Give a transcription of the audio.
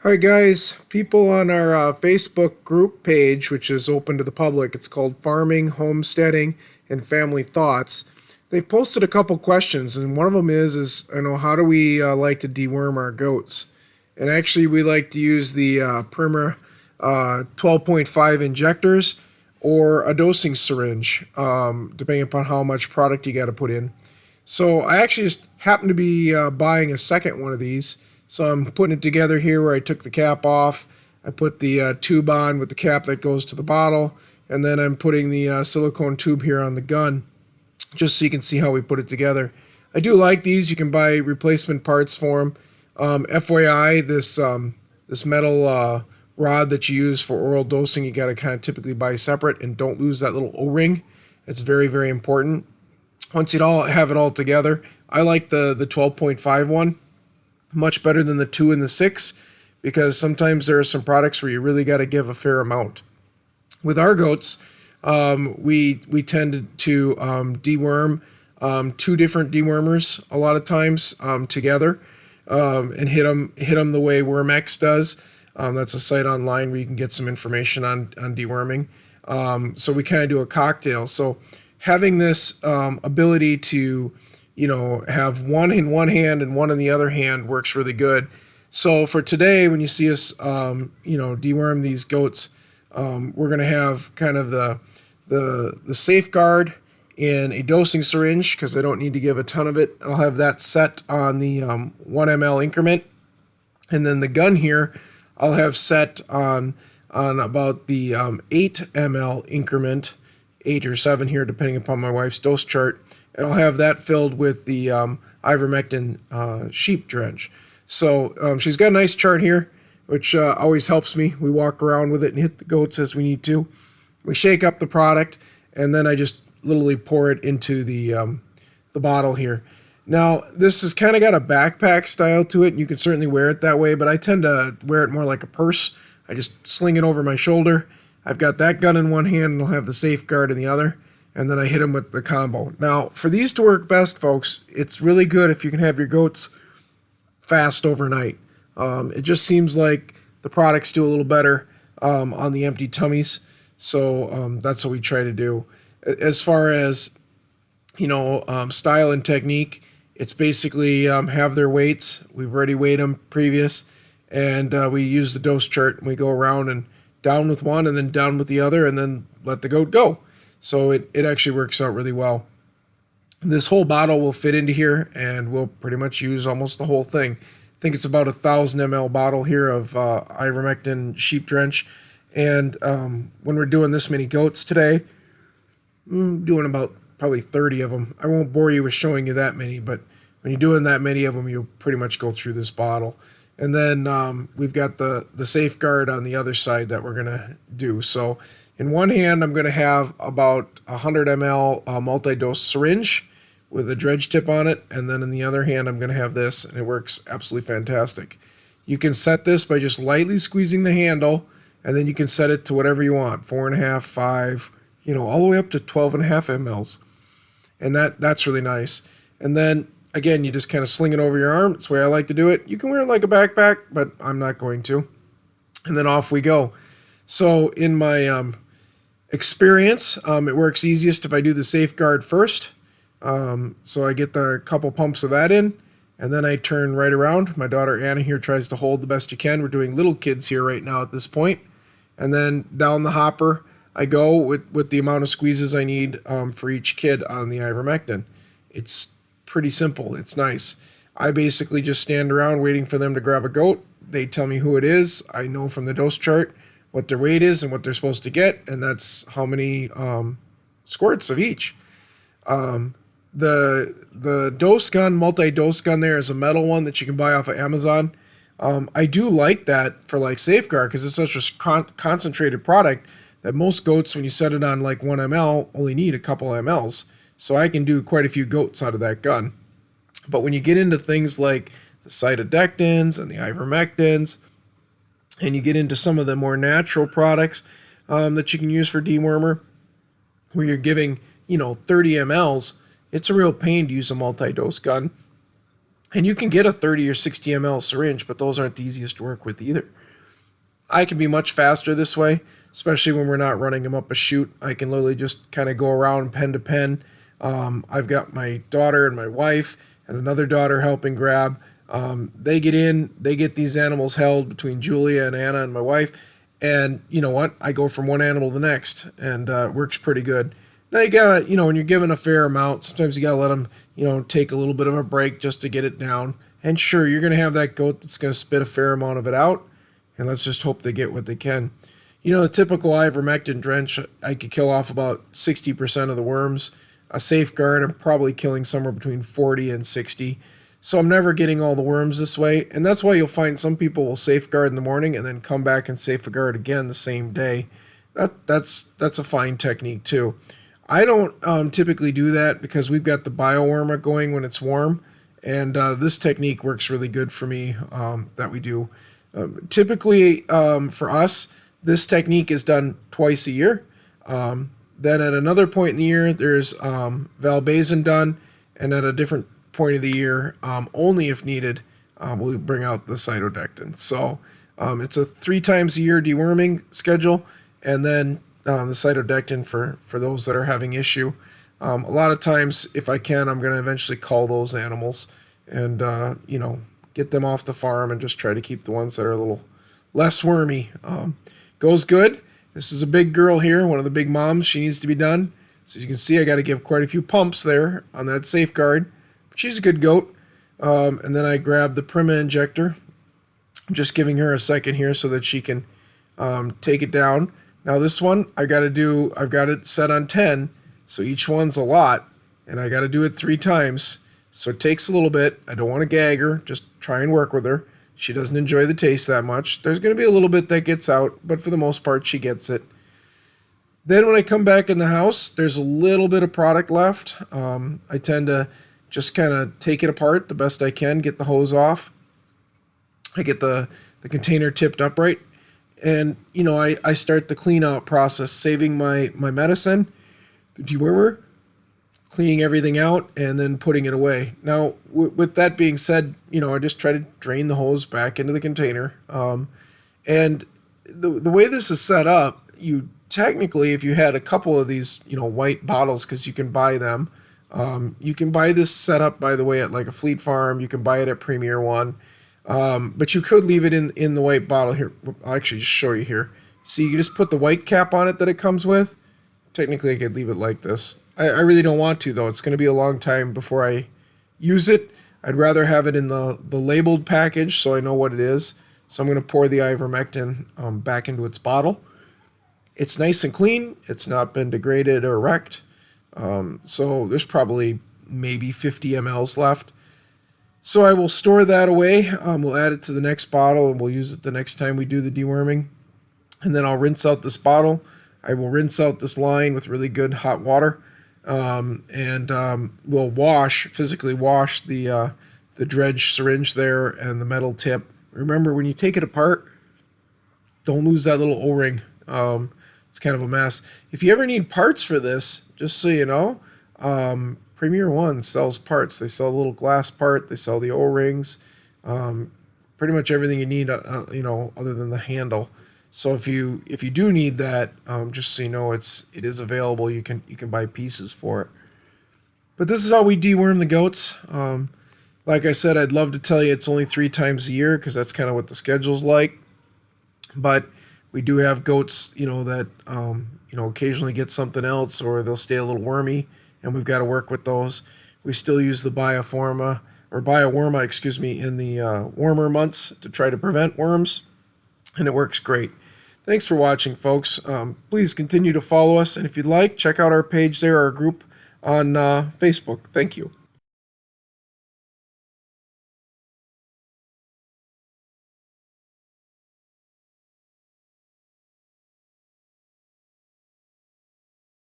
Hi guys, people on our Facebook group page, which is open to the public, it's called Farming, Homesteading, and Family Thoughts. They've posted a couple questions, and one of them is how do we like to deworm our goats? And actually, we like to use the Prima 12.5 injectors or a dosing syringe, depending upon how much product you got to put in. So I actually just happen to be buying a second one of these. So I'm putting it together here where I took the cap off. I put the tube on with the cap that goes to the bottle. And then I'm putting the silicone tube here on the gun, just so you can see how we put it together. I do like these. You can buy replacement parts for them. FYI, this metal rod that you use for oral dosing, you got to kind of typically buy separate, and don't lose that little O-ring. It's very, very important. Once you have it all together, I like the 12.5 one much better than the 2 and the 6, because sometimes there are some products where you really got to give a fair amount. With our goats, we tend to deworm two different dewormers a lot of times together, and hit them the way Wormex does. That's a site online where you can get some information on deworming. So we kind of do a cocktail. So having this ability to have one in one hand and one in the other hand works really good. So for today, when you see us, deworm these goats, we're going to have kind of the safeguard in a dosing syringe, because I don't need to give a ton of it. I'll have that set on the 1 ml increment. And then the gun here, I'll have set on about the 8 ml increment, 8 or 7 here, depending upon my wife's dose chart. And I'll have that filled with the ivermectin sheep drench. So she's got a nice chart here, which always helps me. We walk around with it and hit the goats as we need to. We shake up the product, and then I just literally pour it into the bottle here. Now, this has kind of got a backpack style to it, and you can certainly wear it that way, but I tend to wear it more like a purse. I just sling it over my shoulder. I've got that gun in one hand, and I'll have the safeguard in the other, and then I hit them with the combo. Now, for these to work best, folks, it's really good if you can have your goats fast overnight. It just seems like the products do a little better on the empty tummies, so that's what we try to do. As far as style and technique, it's basically have their weights. We've already weighed them previous, and we use the dose chart, and we go around and down with one and then down with the other, and then let the goat go. So it actually works out really well. This whole bottle will fit into here, and we'll pretty much use almost the whole thing. I think it's about 1,000 ml bottle here of ivermectin sheep drench. And when we're doing this many goats today, I'm doing about probably 30 of them. I won't bore you with showing you that many, but when you're doing that many of them, you'll pretty much go through this bottle. And then we've got the safeguard on the other side that we're going to do. So in one hand, I'm going to have about 100 ml multi-dose syringe with a dredge tip on it. And then in the other hand, I'm going to have this, and it works absolutely fantastic. You can set this by just lightly squeezing the handle, and then you can set it to whatever you want, 4.5, 5, all the way up to 12.5 mLs. And that's really nice. And then, again, you just kind of sling it over your arm. That's the way I like to do it. You can wear it like a backpack, but I'm not going to. And then off we go. So in my experience, it works easiest if I do the safeguard first. So I get the couple pumps of that in, and then I turn right around. My daughter Anna here tries to hold the best you can. We're doing little kids here right now at this point. And then down the hopper I go with the amount of squeezes I need for each kid on the ivermectin. It's pretty simple. It's nice. I basically just stand around waiting for them to grab a goat. They tell me who it is. I know from the dose chart what their weight is and what they're supposed to get, and that's how many squirts of each. The dose gun, multi-dose gun there is a metal one that you can buy off of Amazon. I do like that for like safeguard, because it's such a concentrated product that most goats, when you set it on like 1 ml, only need a couple mLs. So I can do quite a few goats out of that gun. But when you get into things like the cytodectins and the ivermectins, and you get into some of the more natural products that you can use for dewormer, where you're giving 30 mLs, it's a real pain to use a multi-dose gun. And you can get a 30 or 60 ml syringe, but those aren't the easiest to work with either. I can be much faster this way, especially when we're not running them up a chute. I can literally just kind of go around pen to pen. I've got my daughter and my wife and another daughter helping grab. They get in, they get these animals held between Julia and Anna and my wife. And you know what? I go from one animal to the next, and it works pretty good. Now you gotta, when you're given a fair amount, sometimes you gotta let them, take a little bit of a break just to get it down. And sure, you're gonna have that goat that's gonna spit a fair amount of it out. And let's just hope they get what they can. The typical ivermectin drench, I could kill off about 60% of the worms. A safeguard, I'm probably killing somewhere between 40 and 60. So I'm never getting all the worms this way. And that's why you'll find some people will safeguard in the morning and then come back and safeguard again the same day. That's a fine technique too. I don't typically do that because we've got the bioworm going when it's warm. And this technique works really good for me that we do. Typically, for us, this technique is done twice a year. Then at another point in the year, there's valbazin done, and at a different point of the year, only if needed, we'll bring out the cytodectin. So it's a 3 times a year deworming schedule, and then the cytodectin for those that are having issue. A lot of times, if I can, I'm going to eventually call those animals and, get them off the farm and just try to keep the ones that are a little less wormy. Goes good. This is a big girl here, one of the big moms. She needs to be done. So as you can see, I got to give quite a few pumps there on that safeguard. But she's a good goat. And then I grab the Prima injector. I'm just giving her a second here so that she can take it down. Now this one, I've got it set on 10. So each one's a lot. And I got to do it 3 times. So it takes a little bit. I don't want to gag her. Just try and work with her. She doesn't enjoy the taste that much. There's going to be a little bit that gets out, but for the most part, she gets it. Then when I come back in the house, there's a little bit of product left. I tend to just kind of take it apart the best I can, get the hose off. I get the container tipped upright. And, I start the clean out process, saving my medicine, the dewormer, cleaning everything out, and then putting it away. Now, with that being said, I just try to drain the hose back into the container. And the way this is set up, you technically, if you had a couple of these, white bottles, because you can buy them, you can buy this setup, by the way, at like a Fleet Farm. You can buy it at Premier One. But you could leave it in the white bottle here. I'll actually just show you here. See, you just put the white cap on it that it comes with. Technically, I could leave it like this. I really don't want to, though. It's going to be a long time before I use it. I'd rather have it in the labeled package so I know what it is. So I'm going to pour the ivermectin back into its bottle. It's nice and clean. It's not been degraded or wrecked. So there's probably maybe 50 mLs left. So I will store that away. We'll add it to the next bottle, and we'll use it the next time we do the deworming. And then I'll rinse out this bottle. I will rinse out this line with really good hot water. And we'll physically wash the dredge syringe there and the metal tip. Remember, when you take it apart, don't lose that little O-ring. It's kind of a mess. If you ever need parts for this, just so you know, Premier One sells parts. They sell a little glass part. They sell the O-rings. Pretty much everything you need, other than the handle. So if you do need that, just so you know, it is available. You can buy pieces for it. But this is how we deworm the goats. Like I said, I'd love to tell you it's only 3 times a year because that's kind of what the schedule's like. But we do have goats, that occasionally get something else, or they'll stay a little wormy, and we've got to work with those. We still use the bioworma, in the warmer months to try to prevent worms, and it works great. Thanks for watching, folks. Please continue to follow us, and if you'd like, check out our page there, our group on Facebook. Thank you.